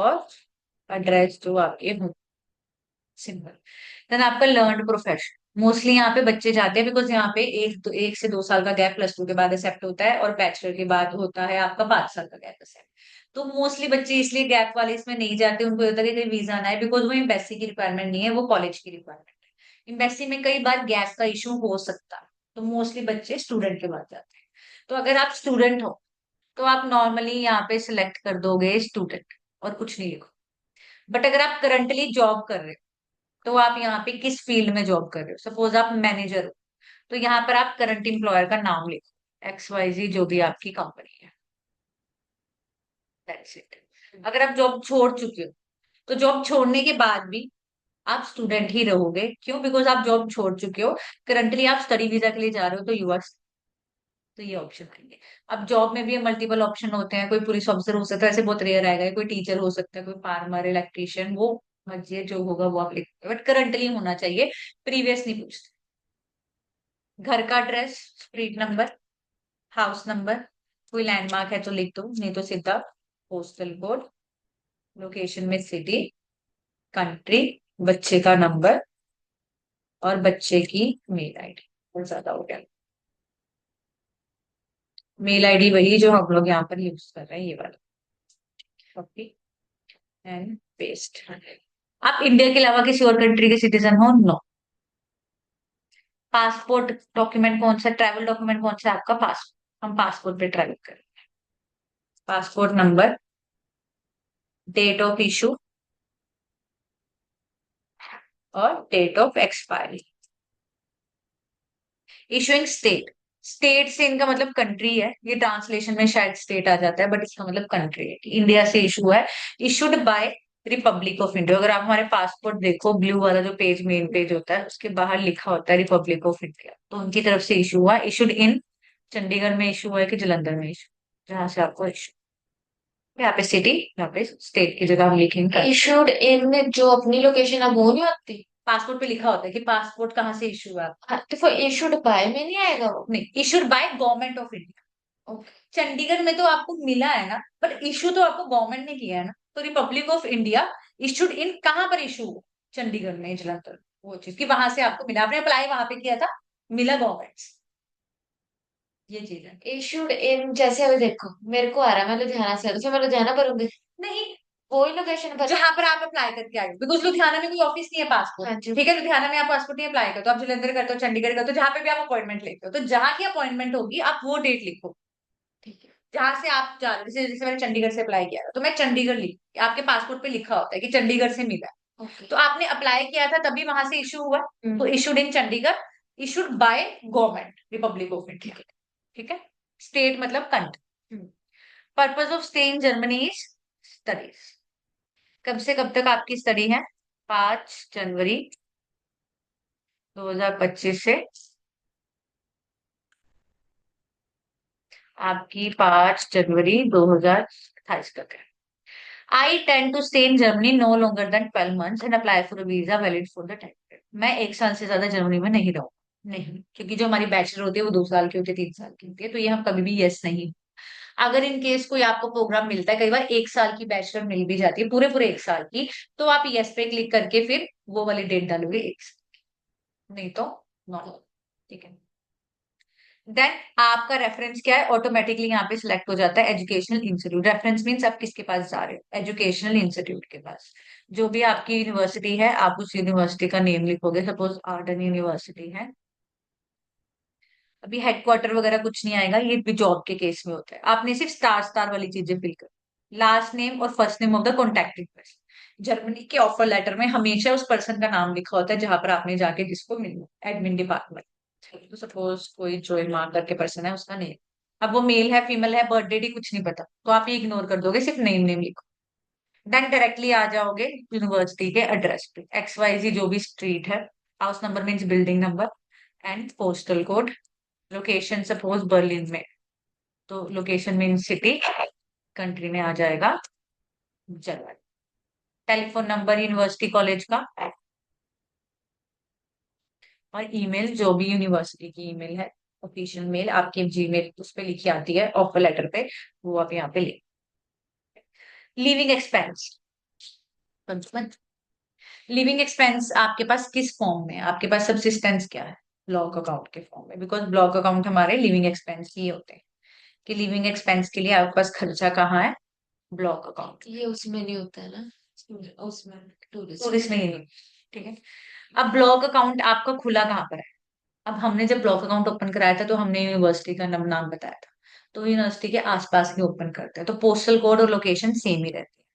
और एड्रेस जो आपके हों, सिंपल। देन आपका लर्न प्रोफेशन, मोस्टली यहाँ पे बच्चे जाते हैं बिकॉज यहाँ पे 1 से 2 साल का गैप प्लस 2 के बाद एक्सेप्ट होता है, और बैचलर के बाद होता है आपका 5 साल का गैप एक्सेप्ट। तो मोस्टली बच्चे इसलिए गैप वाले इसमें नहीं जाते, उनको ये होता है कि कहीं वीजा ना है, बिकॉज वो एम्बेसी की रिक्वायरमेंट नहीं है, वो कॉलेज की रिक्वायरमेंट है। एम्बेसी में कई बार गैप का इशू हो सकता है, तो मोस्टली बच्चे स्टूडेंट के बाद जाते हैं। तो अगर आप स्टूडेंट हो तो आप नॉर्मली यहाँ पे सिलेक्ट कर दोगे स्टूडेंट, और कुछ नहीं लिखो। बट अगर आप करंटली जॉब कर रहे हो, तो आप यहाँ पे किस फील्ड में जॉब कर रहे हो, सपोज आप मैनेजर हो, तो यहाँ पर आप करंट एम्प्लॉयर का नाम लिखो, XYZ जो भी आपकी कंपनी है, दैट्स इट। अगर आप जॉब छोड़ चुके हो, तो जॉब छोड़ने के बाद भी आप स्टूडेंट ही रहोगे। क्यों? बिकॉज आप जॉब छोड़ चुके हो, करंटली आप स्टडी वीजा के लिए जा रहे हो, तो यू आर, तो ये ऑप्शन आएंगे। अब जॉब में भी मल्टीपल ऑप्शन होते हैं, कोई पुलिस ऑफिसर हो सकता है, ऐसे बहुत रेयर आएगा, कोई टीचर हो सकता है, कोई फार्मर, इलेक्ट्रिशियन, वो मर्जी है, जो होगा वो आप लिख, बट करंटली होना चाहिए, प्रीवियस नहीं पूछते। घर का address, street number, house number, कोई लैंडमार्क है तो लिख दो, नहीं तो सीधा पोस्टल कोड, लोकेशन में सिटी, कंट्री, बच्चे का नंबर, और बच्चे की मेल आईडी। बहुत ज्यादा हो गया। मेल आईडी वही जो हम लोग यहाँ पर यूज कर रहे हैं, ये वाला। Copy and paste. आप इंडिया के अलावा किसी और कंट्री के सिटीजन हो? नो। पासपोर्ट डॉक्यूमेंट कौन सा, ट्रैवल डॉक्यूमेंट कौन सा है आपका? पासपोर्ट। हम पासपोर्ट पे ट्रैवल करें। Passport number, date of issue, और date of expiry. Issuing state, state से इनका मतलब कंट्री है, ये ट्रांसलेशन में शायद स्टेट आ जाता है, बट इसका मतलब कंट्री है, इंडिया से इशू है। Issued by Republic of India. अगर आप हमारे पासपोर्ट देखो, ब्लू वाला जो पेज, मेन पेज होता है, उसके बाहर लिखा होता है रिपब्लिक ऑफ इंडिया, तो उनकी तरफ से इशू हुआ। इशूड इन चंडीगढ़ में इशू हुआ है कि जलंधर में इशू, जहां से आपको इशू, यहाँ पे सिटी, यहाँ पे स्टेट की जगह हम लिखेंगे। इशूड इन जो अपनी लोकेशन अब वो नहीं आती। पासपोर्ट पे लिखा होता है कि पासपोर्ट कहाँ से इशू हुआ। हाँ, तो फिर इशूड बाय में नहीं आएगा वो। नहीं, issued by government of India. Okay. Chandigarh में तो आपको मिला है ना, पर इशू तो आपको गवर्नमेंट ने किया है ना। तो Republic of India issued in कहाँ पर इशू हुआ? चंडीगढ़ में, जलंधर, वो चीज कि वहां से आपको मिला, आपने अप्लाई वहां पे किया था, मिला गवर्नमेंट से, ये चीज है। इशूड इन जैसे अभी देखो मेरे को आ रहा है, मैं लुधियाना से हूं, तो फिर मैं लुधियाना भरूंगी। नहीं, वही लोकेशन पर। जहां पर आप अप्लाई करके आए हो, बिकॉज लुधियाना में कोई ऑफिस नहीं है पासपोर्ट, हाँ जी। ठीक है, लुधियाना में आप पासपोर्ट नहीं अप्लाई करते हो, आप जलंधर करते हो, चंडीगढ़ करते हो, जहां पे भी आप अपॉइंटमेंट लेते हो, तो जहां की अपॉइंटमेंट होगी आप वो डेट लिखो, ठीक है। जहां से आप जा रहे हो। जैसे जैसे मैंने चंडीगढ़ से अप्लाई किया था, तो मैं चंडीगढ़ लिख, आपके पासपोर्ट पे लिखा होता है कि चंडीगढ़ से मिला है। ओके। तो आपने अप्लाई किया था तभी वहां से इशू हुआ, तो हम्म। Issued in Chandigarh, issued by government republic of India. ठीक है। ठीक है। स्टेट मतलब country. Purpose of stay in Germany is studies. कब से कब तक आपकी स्टडी है? 5 जनवरी 2025 से आपकी 5 जनवरी 2028 तक है। I intend to stay in Germany no longer than 12 months and apply for visa valid for the time. मैं 1 साल से ज्यादा जर्मनी में नहीं रहूँ। नहीं, क्योंकि जो हमारी बैचलर होती है वो 2 साल की होती है, 3 साल की होती है, तो ये हम कभी भी यस नहीं। अगर इन केस कोई आपको प्रोग्राम मिलता है, कई बार 1 साल की बैचलर मिल भी जाती है, पूरे पूरे 1 साल की, तो आप यस पे क्लिक करके फिर वो वाली डेट डालोगे, नहीं तो नॉट। ठीक है। देन आपका रेफरेंस क्या है? ऑटोमेटिकली यहाँ पे सिलेक्ट हो जाता है एजुकेशनल इंस्टीट्यूट। रेफरेंस मीन्स आप किसके पास जा रहे हो? एजुकेशनल इंस्टीट्यूट के पास। जो भी आपकी यूनिवर्सिटी है, आप उस यूनिवर्सिटी का नेम लिखोगे, सपोज आर्डन यूनिवर्सिटी है। अभी हेडक्वार्टर वगैरह कुछ नहीं आएगा, ये भी जॉब के केस में होता है। आपने सिर्फ स्टार स्टार वाली चीजें फिल कर, लास्ट नेम और first name of the contacting person. Germany के ऑफर लेटर में हमेशा उस पर्सन का नाम लिखा होता है जहां पर आपने जाके जिसको मिलना, एडमिन डिपार्टमेंट। तो सपोज कोई जोई मार्क करके पर्सन है, उसका नेम, अब वो मेल है फीमेल है, बर्थडे ही कुछ नहीं पता, तो आप ये इग्नोर कर दोगे, सिर्फ नेम नेम लिखो। देन डायरेक्टली आ जाओगे यूनिवर्सिटी के एड्रेस पे, XYZ जो भी स्ट्रीट है, house number means building number, and postal code. Location suppose Berlin में, तो लोकेशन मीन्स सिटी, कंट्री में आ जाएगा Germany. Telephone number university college का, और ईमेल जो भी यूनिवर्सिटी की ईमेल है, ऑफिशियल मेल आपकी जीमेल उस पे लिखी आती है ऑफर लेटर पे, वो आप यहाँ पे लिख। Living expense, 55। लिविंग एक्सपेंस आपके पास किस फॉर्म में है? आपके पास सब्सिस्टेंस क्या है? ब्लॉक अकाउंट के फॉर्म में, बिकॉज ब्लॉक अकाउंट हमारे लिविंग एक्सपेंस ही होते हैं। कि लिविंग एक्सपेंस के लिए आपके पास खर्चा कहाँ है? Block account. ये उसमें नहीं होता है ना, उसमें टूरिस्ट टूरिस्ट में। में ही नहीं। ठीक है। अब ब्लॉक अकाउंट आपका खुला कहाँ पर है? अब हमने जब ब्लॉक अकाउंट ओपन कराया था तो हमने यूनिवर्सिटी का नाम बताया था। तो यूनिवर्सिटी के आसपास ही ओपन करते हैं, तो पोस्टल कोड और लोकेशन सेम ही रहती है।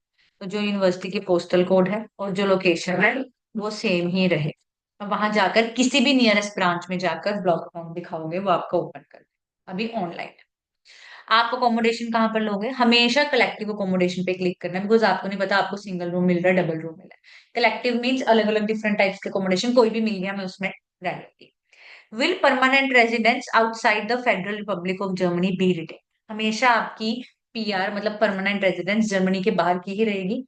तो जो यूनिवर्सिटी की पोस्टल कोड है और जो लोकेशन है वो सेम ही रहे। अब वहां जाकर किसी भी नियरेस्ट ब्रांच में जाकर ब्लॉक अकाउंट दिखाओगे, वो आपका ओपन कर देगा। अभी ऑनलाइन आप अकोमोडेशन कहाँ पर लोगे? हमेशा कलेक्टिव अकोमोडेशन पे क्लिक करना है, बिकॉज आपको नहीं पता आपको सिंगल रूम मिल रहा है, डबल रूम मिल रहा है। कलेक्टिव मीन्स अलग अलग डिफरेंट टाइप्स के अकोमोडेशन, कोई भी मिल गया मैं उसमें रह लूंगी। Will permanent residence outside the Federal Republic of Germany be written? हमेशा आपकी पीआर मतलब परमानेंट रेजिडेंस जर्मनी के बाहर की ही रहेगी।